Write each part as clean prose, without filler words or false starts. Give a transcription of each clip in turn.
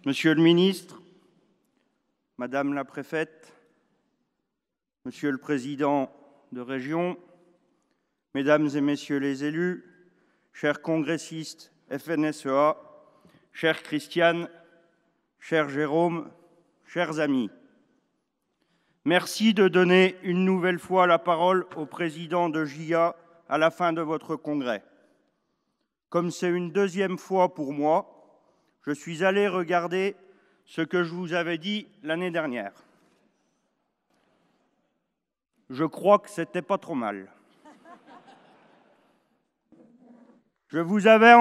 Monsieur le ministre, Madame la préfète, Monsieur le président de région, Mesdames et Messieurs les élus, chers congressistes FNSEA, chère Christiane, cher Jérôme, chers amis, merci de donner une nouvelle fois la parole au président de JA à la fin de votre congrès. Comme c'est une deuxième fois pour moi, je suis allé regarder ce que je vous avais dit l'année dernière. Je crois que c'était pas trop mal. Je vous avais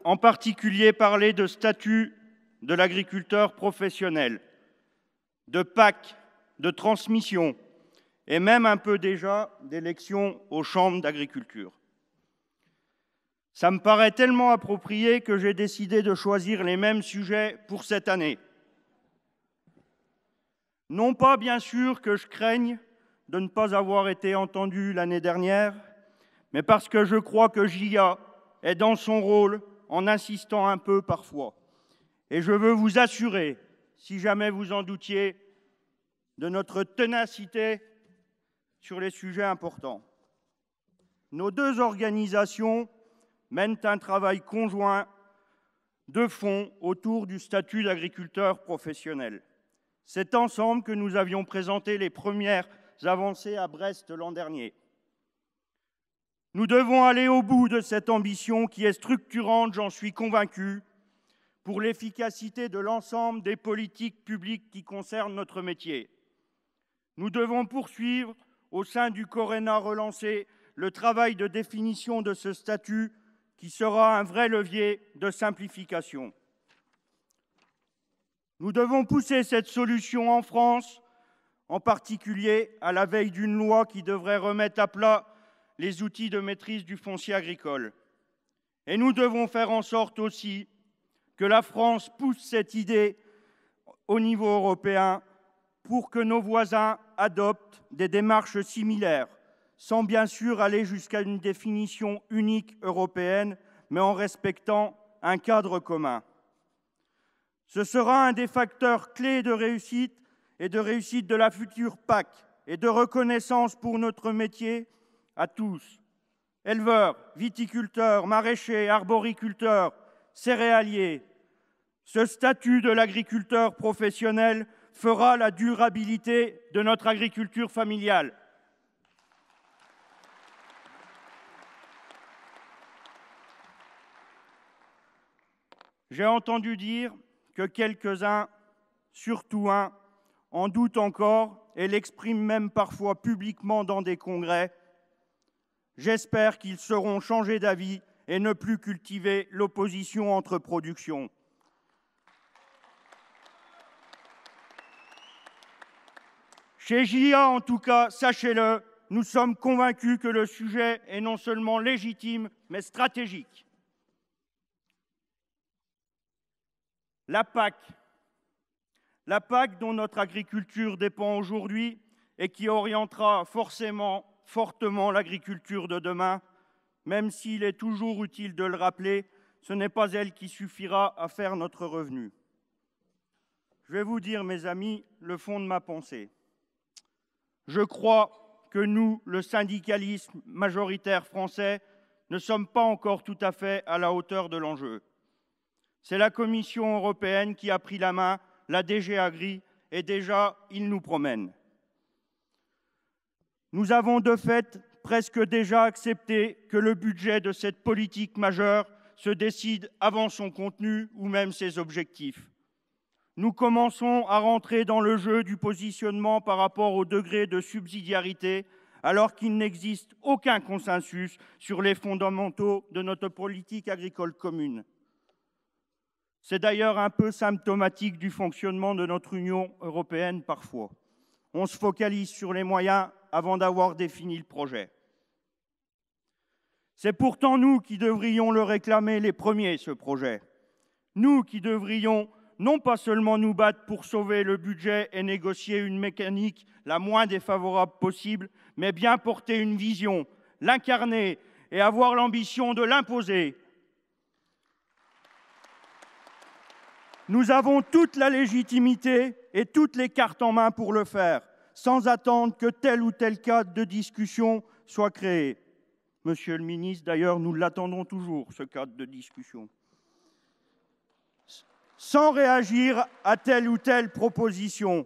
en particulier parlé de statut de l'agriculteur professionnel, de PAC, de transmission et même un peu déjà d'élections aux chambres d'agriculture. Ça me paraît tellement approprié que j'ai décidé de choisir les mêmes sujets pour cette année. Non pas, bien sûr, que je craigne de ne pas avoir été entendu l'année dernière, mais parce que je crois que JA est dans son rôle en insistant un peu parfois. Et je veux vous assurer, si jamais vous en doutiez, de notre ténacité sur les sujets importants. Nos deux organisations mènent un travail conjoint de fond autour du statut d'agriculteur professionnel. C'est ensemble que nous avions présenté les premières avancées à Brest l'an dernier. Nous devons aller au bout de cette ambition qui est structurante, j'en suis convaincu, pour l'efficacité de l'ensemble des politiques publiques qui concernent notre métier. Nous devons poursuivre, au sein du Coréna relancé, le travail de définition de ce statut qui sera un vrai levier de simplification. Nous devons pousser cette solution en France, en particulier à la veille d'une loi qui devrait remettre à plat les outils de maîtrise du foncier agricole. Et nous devons faire en sorte aussi que la France pousse cette idée au niveau européen pour que nos voisins adoptent des démarches similaires, sans bien sûr aller jusqu'à une définition unique européenne, mais en respectant un cadre commun. Ce sera un des facteurs clés de réussite de la future PAC et de reconnaissance pour notre métier à tous. Éleveurs, viticulteurs, maraîchers, arboriculteurs, céréaliers. Ce statut de l'agriculteur professionnel fera la durabilité de notre agriculture familiale. J'ai entendu dire que quelques-uns, surtout un, en doutent encore et l'expriment même parfois publiquement dans des congrès. J'espère qu'ils sauront changer d'avis et ne plus cultiver l'opposition entre productions. Chez JA, en tout cas, sachez-le, nous sommes convaincus que le sujet est non seulement légitime, mais stratégique. La PAC dont notre agriculture dépend aujourd'hui et qui orientera fortement l'agriculture de demain, même s'il est toujours utile de le rappeler, ce n'est pas elle qui suffira à faire notre revenu. Je vais vous dire, mes amis, le fond de ma pensée. Je crois que nous, le syndicalisme majoritaire français, ne sommes pas encore tout à fait à la hauteur de l'enjeu. C'est la Commission européenne qui a pris la main, la DG Agri, et déjà, ils nous promènent. Nous avons de fait presque déjà accepté que le budget de cette politique majeure se décide avant son contenu ou même ses objectifs. Nous commençons à rentrer dans le jeu du positionnement par rapport au degré de subsidiarité, alors qu'il n'existe aucun consensus sur les fondamentaux de notre politique agricole commune. C'est d'ailleurs un peu symptomatique du fonctionnement de notre Union européenne parfois. On se focalise sur les moyens avant d'avoir défini le projet. C'est pourtant nous qui devrions le réclamer les premiers, ce projet. Nous qui devrions non pas seulement nous battre pour sauver le budget et négocier une mécanique la moins défavorable possible, mais bien porter une vision, l'incarner et avoir l'ambition de l'imposer. Nous avons toute la légitimité et toutes les cartes en main pour le faire, sans attendre que tel ou tel cadre de discussion soit créé. Monsieur le ministre, d'ailleurs, nous l'attendons toujours, ce cadre de discussion. Sans réagir à telle ou telle proposition.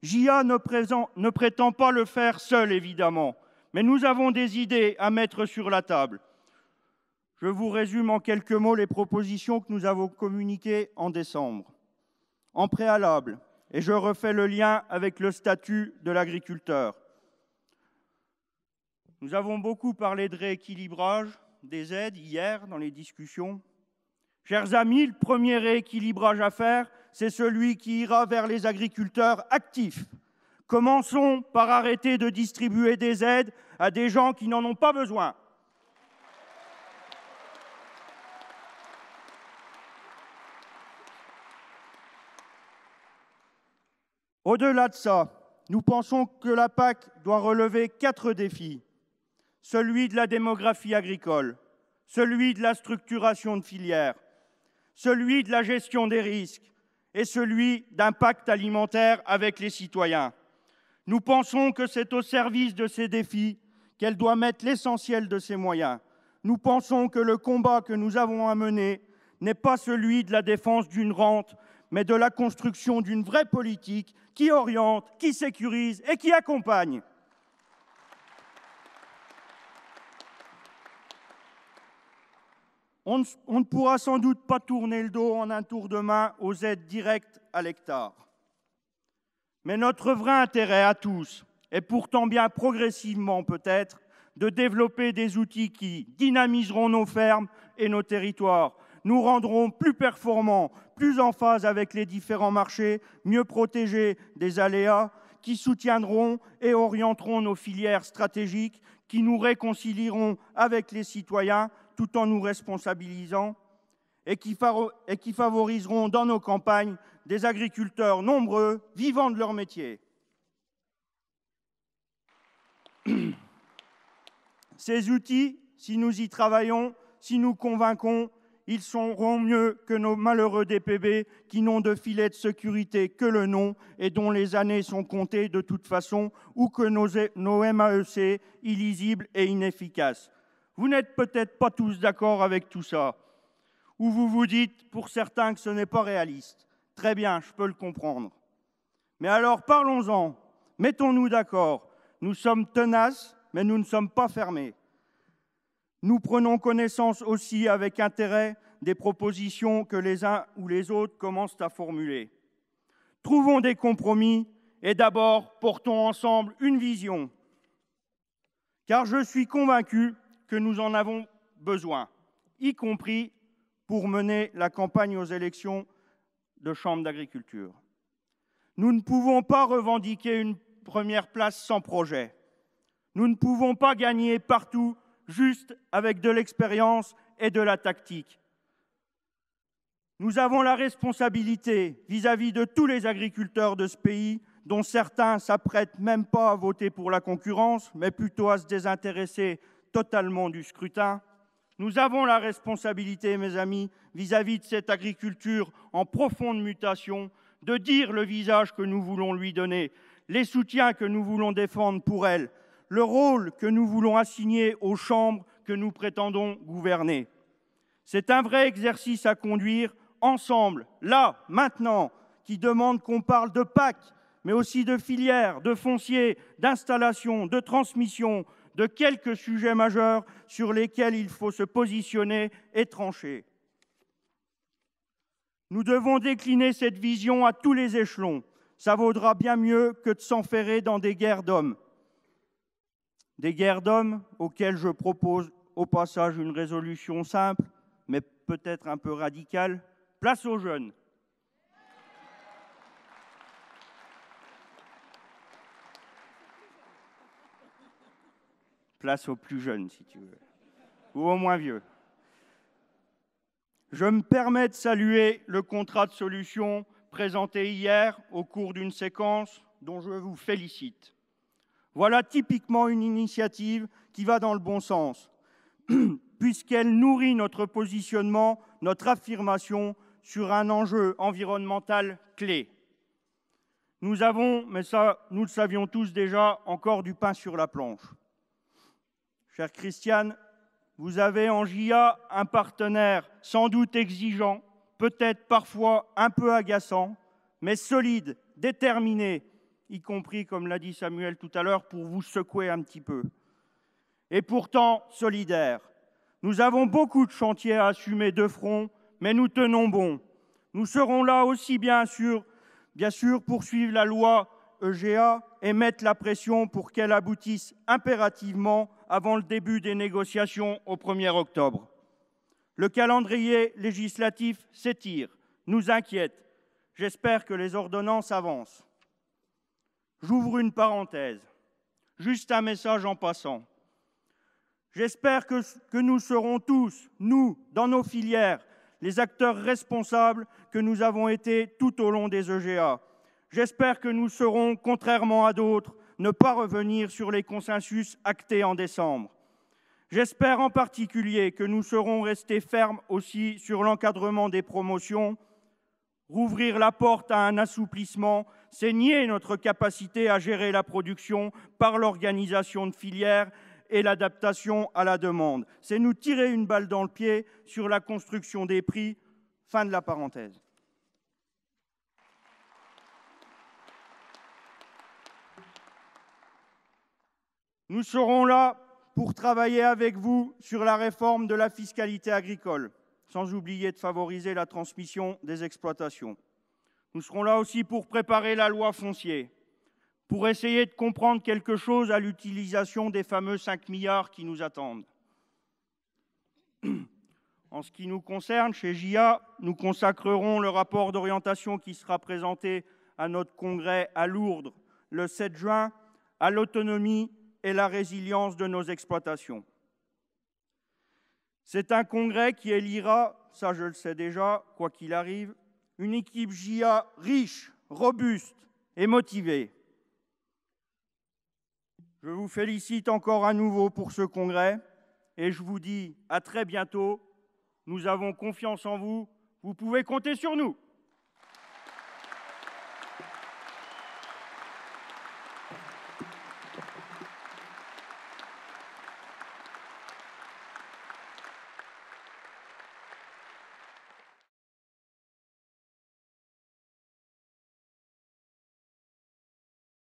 JA ne prétend pas le faire seul, évidemment, mais nous avons des idées à mettre sur la table. Je vous résume en quelques mots les propositions que nous avons communiquées en décembre. En préalable, et je refais le lien avec le statut de l'agriculteur. Nous avons beaucoup parlé de rééquilibrage des aides hier dans les discussions. Chers amis, le premier rééquilibrage à faire, c'est celui qui ira vers les agriculteurs actifs. Commençons par arrêter de distribuer des aides à des gens qui n'en ont pas besoin. Au-delà de ça, nous pensons que la PAC doit relever 4 défis. Celui de la démographie agricole, celui de la structuration de filières, celui de la gestion des risques et celui d'un pacte alimentaire avec les citoyens. Nous pensons que c'est au service de ces défis qu'elle doit mettre l'essentiel de ses moyens. Nous pensons que le combat que nous avons à mener n'est pas celui de la défense d'une rente, mais de la construction d'une vraie politique qui oriente, qui sécurise et qui accompagne. On ne pourra sans doute pas tourner le dos en un tour de main aux aides directes à l'hectare. Mais notre vrai intérêt à tous est pourtant bien progressivement peut-être de développer des outils qui dynamiseront nos fermes et nos territoires, nous rendront plus performants, plus en phase avec les différents marchés, mieux protégés des aléas, qui soutiendront et orienteront nos filières stratégiques, qui nous réconcilieront avec les citoyens tout en nous responsabilisant et qui favoriseront dans nos campagnes des agriculteurs nombreux, vivant de leur métier. Ces outils, si nous y travaillons, si nous convainquons, ils seront mieux que nos malheureux DPB qui n'ont de filet de sécurité que le nom et dont les années sont comptées de toute façon, ou que nos MAEC illisibles et inefficaces. Vous n'êtes peut-être pas tous d'accord avec tout ça, ou vous vous dites, pour certains, que ce n'est pas réaliste. Très bien, je peux le comprendre. Mais alors parlons-en, mettons-nous d'accord. Nous sommes tenaces, mais nous ne sommes pas fermés. Nous prenons connaissance aussi avec intérêt des propositions que les uns ou les autres commencent à formuler. Trouvons des compromis et d'abord portons ensemble une vision. Car je suis convaincu que nous en avons besoin, y compris pour mener la campagne aux élections de chambre d'agriculture. Nous ne pouvons pas revendiquer une première place sans projet. Nous ne pouvons pas gagner partout juste avec de l'expérience et de la tactique. Nous avons la responsabilité vis-à-vis de tous les agriculteurs de ce pays, dont certains s'apprêtent même pas à voter pour la concurrence, mais plutôt à se désintéresser totalement du scrutin. Nous avons la responsabilité, mes amis, vis-à-vis de cette agriculture en profonde mutation, de dire le visage que nous voulons lui donner, les soutiens que nous voulons défendre pour elle, le rôle que nous voulons assigner aux chambres que nous prétendons gouverner. C'est un vrai exercice à conduire ensemble, là, maintenant, qui demande qu'on parle de PAC, mais aussi de filières, de foncier, d'installation, de transmission, de quelques sujets majeurs sur lesquels il faut se positionner et trancher. Nous devons décliner cette vision à tous les échelons. Ça vaudra bien mieux que de s'enferrer dans des guerres d'hommes. Des guerres d'hommes auxquelles je propose au passage une résolution simple, mais peut-être un peu radicale. Place aux jeunes. Place aux plus jeunes, si tu veux, ou aux moins vieux. Je me permets de saluer le contrat de solution présenté hier au cours d'une séquence dont je vous félicite. Voilà typiquement une initiative qui va dans le bon sens, puisqu'elle nourrit notre positionnement, notre affirmation sur un enjeu environnemental clé. Nous avons, mais ça, nous le savions tous déjà, encore du pain sur la planche. Chère Christiane, vous avez en JA un partenaire sans doute exigeant, peut-être parfois un peu agaçant, mais solide, déterminé, y compris, comme l'a dit Samuel tout à l'heure, pour vous secouer un petit peu. Et pourtant solidaire. Nous avons beaucoup de chantiers à assumer de front, mais nous tenons bon. Nous serons là aussi bien sûr poursuivre la loi EGA et mettre la pression pour qu'elle aboutisse impérativement avant le début des négociations au 1er octobre. Le calendrier législatif s'étire, nous inquiète. J'espère que les ordonnances avancent. J'ouvre une parenthèse, juste un message en passant. J'espère que nous serons tous, nous, dans nos filières, les acteurs responsables que nous avons été tout au long des EGA. J'espère que nous saurons, contrairement à d'autres, ne pas revenir sur les consensus actés en décembre. J'espère en particulier que nous saurons rester fermes aussi sur l'encadrement des promotions. Rouvrir la porte à un assouplissement, c'est nier notre capacité à gérer la production par l'organisation de filières et l'adaptation à la demande. C'est nous tirer une balle dans le pied sur la construction des prix. Fin de la parenthèse. Nous serons là pour travailler avec vous sur la réforme de la fiscalité agricole, sans oublier de favoriser la transmission des exploitations. Nous serons là aussi pour préparer la loi foncière, pour essayer de comprendre quelque chose à l'utilisation des fameux 5 milliards qui nous attendent. En ce qui nous concerne, chez JA, nous consacrerons le rapport d'orientation qui sera présenté à notre congrès à Lourdes le 7 juin à l'autonomie et la résilience de nos exploitations. C'est un congrès qui élira, ça je le sais déjà, quoi qu'il arrive, une équipe JA riche, robuste et motivée. Je vous félicite encore à nouveau pour ce congrès et je vous dis à très bientôt. Nous avons confiance en vous. Vous pouvez compter sur nous.